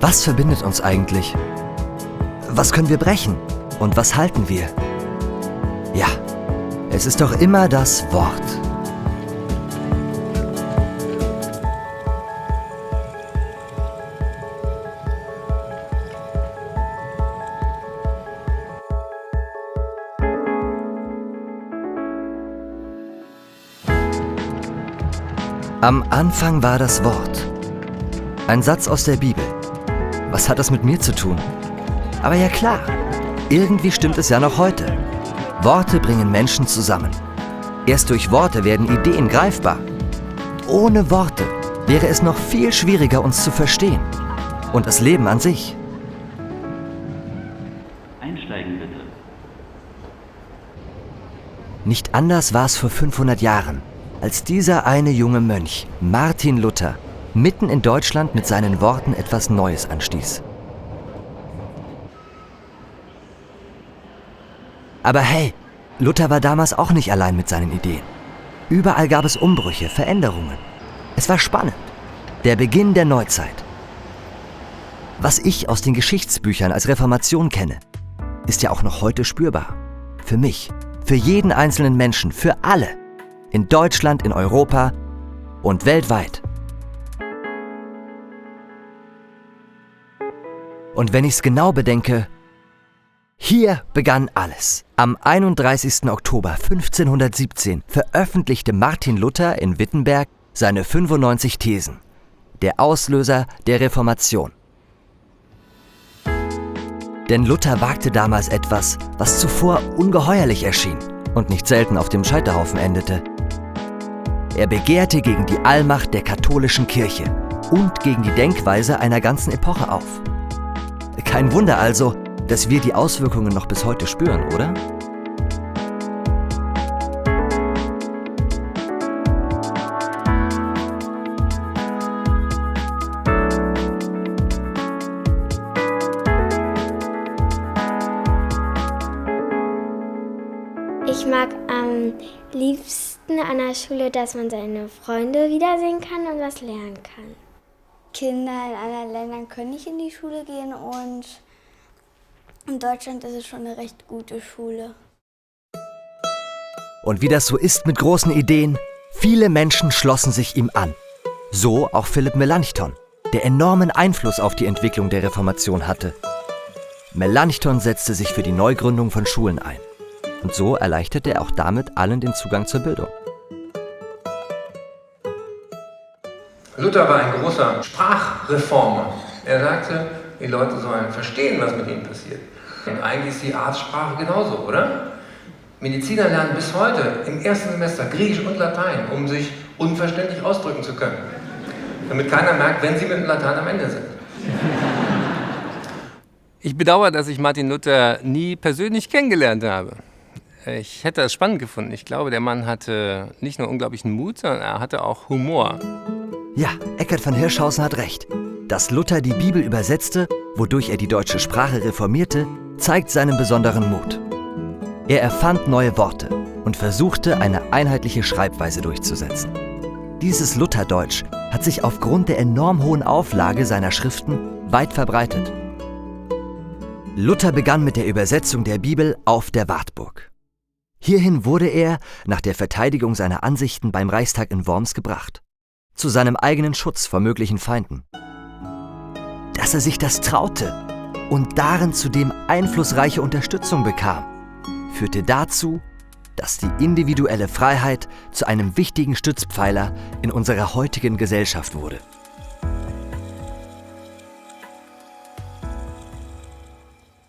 Was verbindet uns eigentlich? Was können wir brechen? Und was halten wir? Ja, es ist doch immer das Wort. Am Anfang war das Wort. Ein Satz aus der Bibel. Was hat das mit mir zu tun? Aber ja klar, irgendwie stimmt es ja noch heute. Worte bringen Menschen zusammen. Erst durch Worte werden Ideen greifbar. Ohne Worte wäre es noch viel schwieriger, uns zu verstehen. Und das Leben an sich. Einsteigen bitte. Nicht anders war es vor 500 Jahren, als dieser eine junge Mönch, Martin Luther, mitten in Deutschland mit seinen Worten etwas Neues anstieß. Aber hey, Luther war damals auch nicht allein mit seinen Ideen. Überall gab es Umbrüche, Veränderungen. Es war spannend. Der Beginn der Neuzeit. Was ich aus den Geschichtsbüchern als Reformation kenne, ist ja auch noch heute spürbar. Für mich, für jeden einzelnen Menschen, für alle. In Deutschland, in Europa und weltweit. Und wenn ich es genau bedenke, hier begann alles. Am 31. Oktober 1517 veröffentlichte Martin Luther in Wittenberg seine 95 Thesen. Der Auslöser der Reformation. Denn Luther wagte damals etwas, was zuvor ungeheuerlich erschien und nicht selten auf dem Scheiterhaufen endete. Er begehrte gegen die Allmacht der katholischen Kirche und gegen die Denkweise einer ganzen Epoche auf. Kein Wunder also, dass wir die Auswirkungen noch bis heute spüren, oder? Ich mag am liebsten an der Schule, dass man seine Freunde wiedersehen kann und was lernen kann. Kinder in anderen Ländern können nicht in die Schule gehen und in Deutschland ist es schon eine recht gute Schule. Und wie das so ist mit großen Ideen, viele Menschen schlossen sich ihm an. So auch Philipp Melanchthon, der enormen Einfluss auf die Entwicklung der Reformation hatte. Melanchthon setzte sich für die Neugründung von Schulen ein. Und so erleichterte er auch damit allen den Zugang zur Bildung. Luther war ein großer Sprachreformer. Er sagte, die Leute sollen verstehen, was mit ihnen passiert. Und eigentlich ist die Arztsprache genauso, oder? Mediziner lernen bis heute im ersten Semester Griechisch und Latein, um sich unverständlich ausdrücken zu können. Damit keiner merkt, wenn sie mit dem Latein am Ende sind. Ich bedauere, dass ich Martin Luther nie persönlich kennengelernt habe. Ich hätte es spannend gefunden. Ich glaube, der Mann hatte nicht nur unglaublichen Mut, sondern er hatte auch Humor. Ja, Eckart von Hirschhausen hat recht. Dass Luther die Bibel übersetzte, wodurch er die deutsche Sprache reformierte, zeigt seinen besonderen Mut. Er erfand neue Worte und versuchte, eine einheitliche Schreibweise durchzusetzen. Dieses Lutherdeutsch hat sich aufgrund der enorm hohen Auflage seiner Schriften weit verbreitet. Luther begann mit der Übersetzung der Bibel auf der Wartburg. Hierhin wurde er nach der Verteidigung seiner Ansichten beim Reichstag in Worms gebracht. Zu seinem eigenen Schutz vor möglichen Feinden. Dass er sich das traute und darin zudem einflussreiche Unterstützung bekam, führte dazu, dass die individuelle Freiheit zu einem wichtigen Stützpfeiler in unserer heutigen Gesellschaft wurde.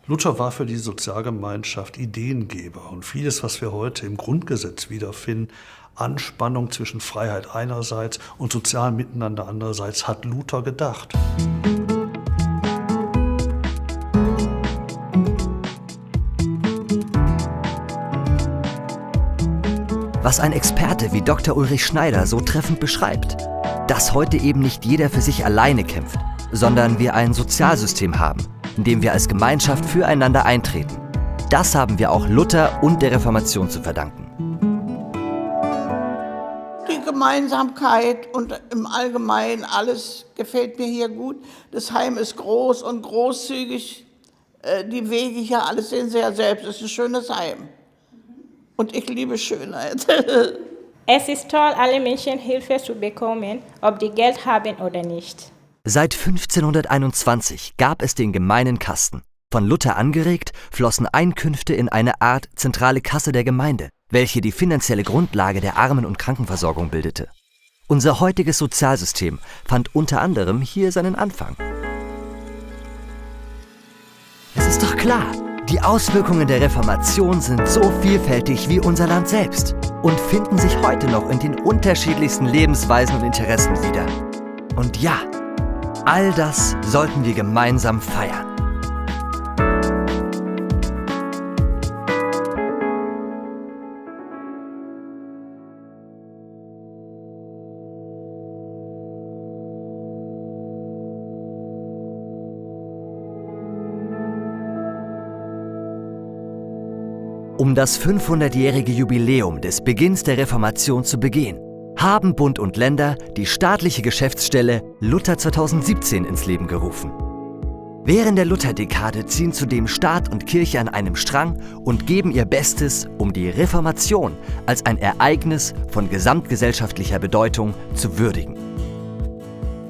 Luther war für die Sozialgemeinschaft Ideengeber und vieles, was wir heute im Grundgesetz wiederfinden, Anspannung zwischen Freiheit einerseits und sozialem Miteinander andererseits, hat Luther gedacht. Was ein Experte wie Dr. Ulrich Schneider so treffend beschreibt, dass heute eben nicht jeder für sich alleine kämpft, sondern wir ein Sozialsystem haben, in dem wir als Gemeinschaft füreinander eintreten. Das haben wir auch Luther und der Reformation zu verdanken. die Gemeinsamkeit und im Allgemeinen alles gefällt mir hier gut. Das Heim ist groß und großzügig. Die Wege hier, alles sehen Sie ja selbst. Es ist ein schönes Heim. Und ich liebe Schönheit. Es ist toll, alle Menschen Hilfe zu bekommen, ob die Geld haben oder nicht. Seit 1521 gab es den gemeinen Kasten. Von Luther angeregt, flossen Einkünfte in eine Art zentrale Kasse der Gemeinde, welche die finanzielle Grundlage der Armen- und Krankenversorgung bildete. Unser heutiges Sozialsystem fand unter anderem hier seinen Anfang. Es ist doch klar, die Auswirkungen der Reformation sind so vielfältig wie unser Land selbst und finden sich heute noch in den unterschiedlichsten Lebensweisen und Interessen wieder. Und ja, all das sollten wir gemeinsam feiern. Um das 500-jährige Jubiläum des Beginns der Reformation zu begehen, haben Bund und Länder die staatliche Geschäftsstelle Luther 2017 ins Leben gerufen. Während der Lutherdekade ziehen zudem Staat und Kirche an einem Strang und geben ihr Bestes, um die Reformation als ein Ereignis von gesamtgesellschaftlicher Bedeutung zu würdigen.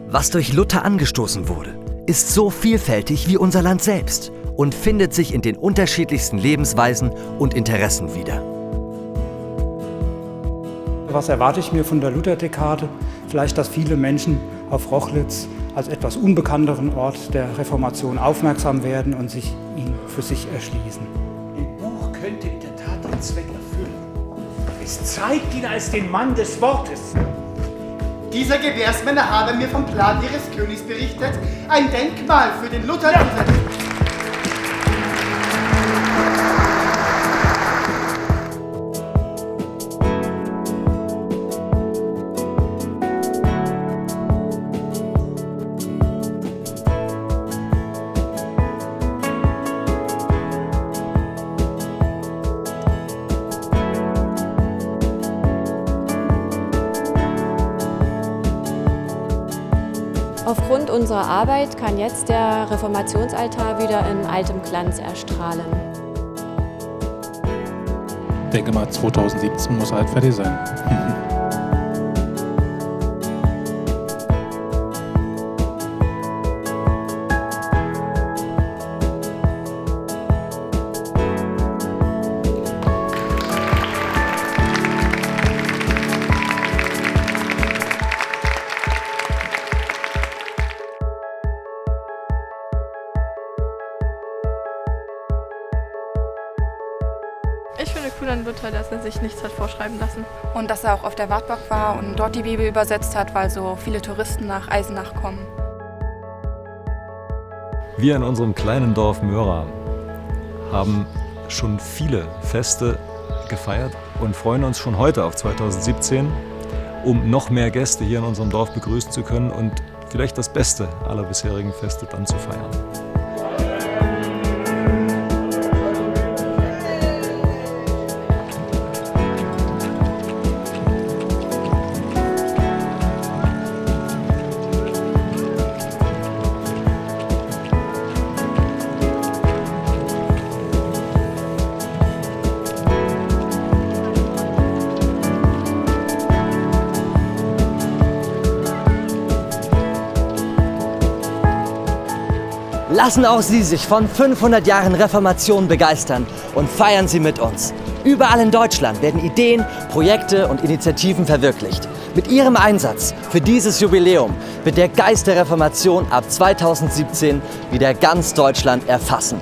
Was durch Luther angestoßen wurde, ist so vielfältig wie unser Land selbst und findet sich in den unterschiedlichsten Lebensweisen und Interessen wieder. Was erwarte ich mir von der Lutherdekade? Vielleicht, dass viele Menschen auf Rochlitz als etwas unbekannteren Ort der Reformation aufmerksam werden und sich ihn für sich erschließen. Ein Buch könnte in der Tat den Zweck erfüllen. Es zeigt ihn als den Mann des Wortes. Dieser Gewährsmänner habe mir vom Plan ihres Königs berichtet, ein Denkmal für den Luther ansetzen. Aufgrund unserer Arbeit kann jetzt der Reformationsaltar wieder in altem Glanz erstrahlen. Ich denke mal, 2017 muss halt fertig sein. Ich finde cool an Luther, dass er sich nichts hat vorschreiben lassen. Und dass er auch auf der Wartburg war und dort die Bibel übersetzt hat, weil so viele Touristen nach Eisenach kommen. Wir in unserem kleinen Dorf Möhra haben schon viele Feste gefeiert und freuen uns schon heute auf 2017, um noch mehr Gäste hier in unserem Dorf begrüßen zu können und vielleicht das Beste aller bisherigen Feste dann zu feiern. Lassen auch Sie sich von 500 Jahren Reformation begeistern und feiern Sie mit uns. Überall in Deutschland werden Ideen, Projekte und Initiativen verwirklicht. Mit Ihrem Einsatz für dieses Jubiläum wird der Geist der Reformation ab 2017 wieder ganz Deutschland erfassen.